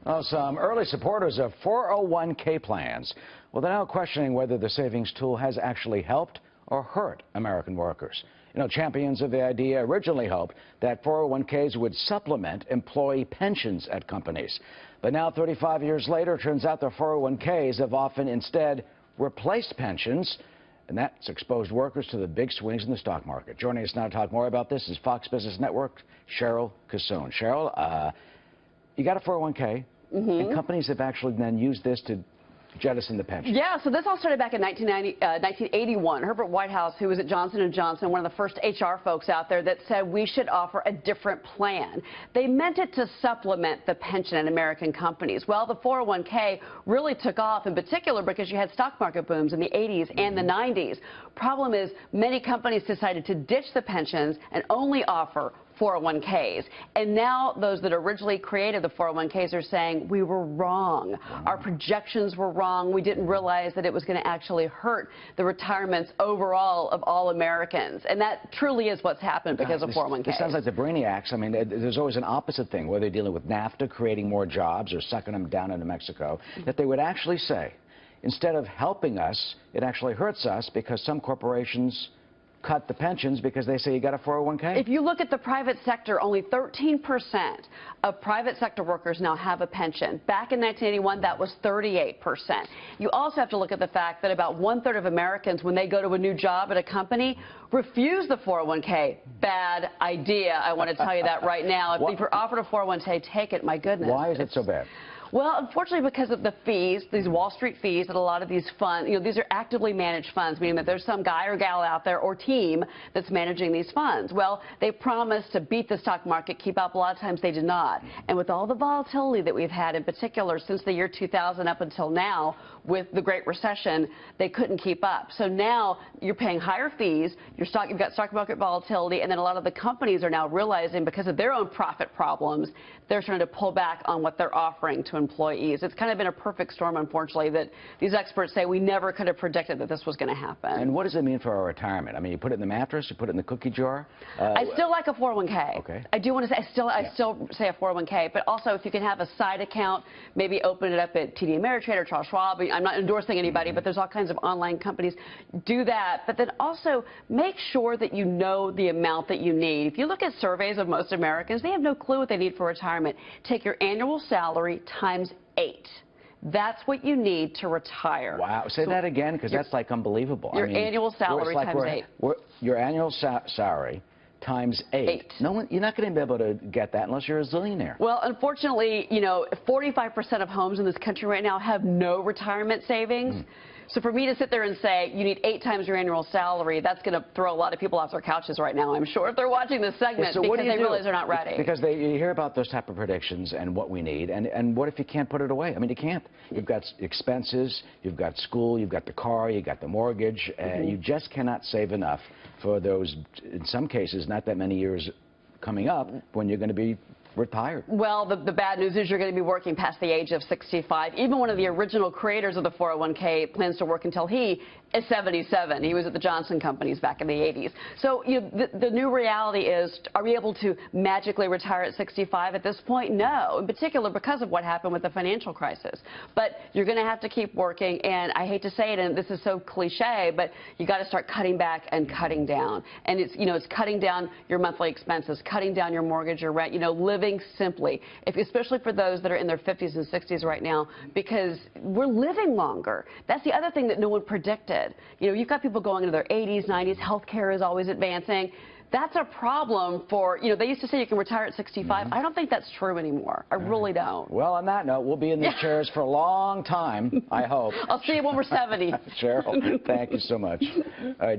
Well, some early supporters of 401k plans, well, they're now questioning whether the savings tool has actually helped or hurt American workers. You know, champions of the idea originally hoped that 401k's would supplement employee pensions at companies. But now, 35 years later, it turns out the 401k's have often instead replaced pensions, and that's exposed workers to the big swings in the stock market. Joining us now to talk more about this is Fox Business Network, Cheryl Casone. Cheryl, you got a 401k, and companies have actually then used this to jettison the pension. Yeah, so this all started back in 1981. Herbert Whitehouse, who was at Johnson & Johnson, one of the first HR folks out there, that said we should offer a different plan. They meant it to supplement the pension in American companies. Well, the 401k really took off, in particular because you had stock market booms in the 80s and the 90s. Problem is, many companies decided to ditch the pensions and only offer 401k's. And now those that originally created the 401k's are saying we were wrong. Our projections were wrong. We didn't realize that it was going to actually hurt the retirements overall of all Americans. And that truly is what's happened because of 401k's. This sounds like the brainiacs. I mean, there's always an opposite thing, whether they're dealing with NAFTA, creating more jobs, or sucking them down into Mexico, that they would actually say, instead of helping us, it actually hurts us because some corporations cut the pensions because they say you got a 401k. If you look at the private sector, only 13% of private sector workers now have a pension. Back in 1981, that was 38%. You also have to look at the fact that about 1/3 of Americans, when they go to a new job at a company, refuse the 401k. Bad idea. I want to tell you that right now. If you're offered a 401k, take it. My goodness. Why is it so bad? Well, unfortunately, because of the fees, these Wall Street fees that a lot of these funds, these are actively managed funds, meaning that there's some guy or gal out there or team that's managing these funds. Well, they promised to beat the stock market, keep up. A lot of times they did not. And with all the volatility that we've had, in particular since the year 2000 up until now, with the Great Recession, they couldn't keep up. So now you're paying higher fees, you've got stock market volatility, and then a lot of the companies are now realizing because of their own profit problems, they're trying to pull back on what they're offering to employees. It's kind of been a perfect storm, unfortunately, that these experts say we never could have predicted that this was going to happen. And what does it mean for our retirement? I mean, you put it in the mattress, you put it in the cookie jar? I still like a 401k. Okay. I do want to say, I still say a 401k, but also if you can have a side account, maybe open it up at TD Ameritrade or Charles Schwab. I'm not endorsing anybody, but there's all kinds of online companies. Do that, but then also make sure that you know the amount that you need. If you look at surveys of most Americans, they have no clue what they need for retirement. Take your annual salary times 8. That's what you need to retire. Wow. Say that again, because that's like unbelievable. Your annual salary times 8. Your annual salary times 8. No one, you're not going to be able to get that unless you're a zillionaire. Well, unfortunately, 45% of homes in this country right now have no retirement savings. So for me to sit there and say you need 8 times your annual salary, that's going to throw a lot of people off their couches right now, I'm sure, if they're watching this segment, so because they realize they're not ready. Because you hear about those type of predictions and what we need, and what if you can't put it away? I mean, you can't. You've got expenses, you've got school, you've got the car, you've got the mortgage, and you just cannot save enough for those, in some cases, not that many years coming up when you're going to be retired. Well, the bad news is you're going to be working past the age of 65. Even one of the original creators of the 401k plans to work until he is 77. He was at the Johnson companies back in the 80s. So the new reality is, are we able to magically retire at 65 at this point? No, in particular because of what happened with the financial crisis. But you're going to have to keep working, and I hate to say it, and this is so cliche, but you got to start cutting back and cutting down. And it's cutting down your monthly expenses, cutting down your mortgage, your rent, living simply, especially for those that are in their 50s and 60s right now, because we're living longer. That's the other thing that no one predicted. You've got people going into their 80s, 90s. Healthcare is always advancing. That's a problem for, they used to say you can retire at 65. I don't think that's true anymore. I really don't. Well, on that note, we'll be in these chairs for a long time, I hope. I'll see you when we're 70. Cheryl, thank you so much. All right.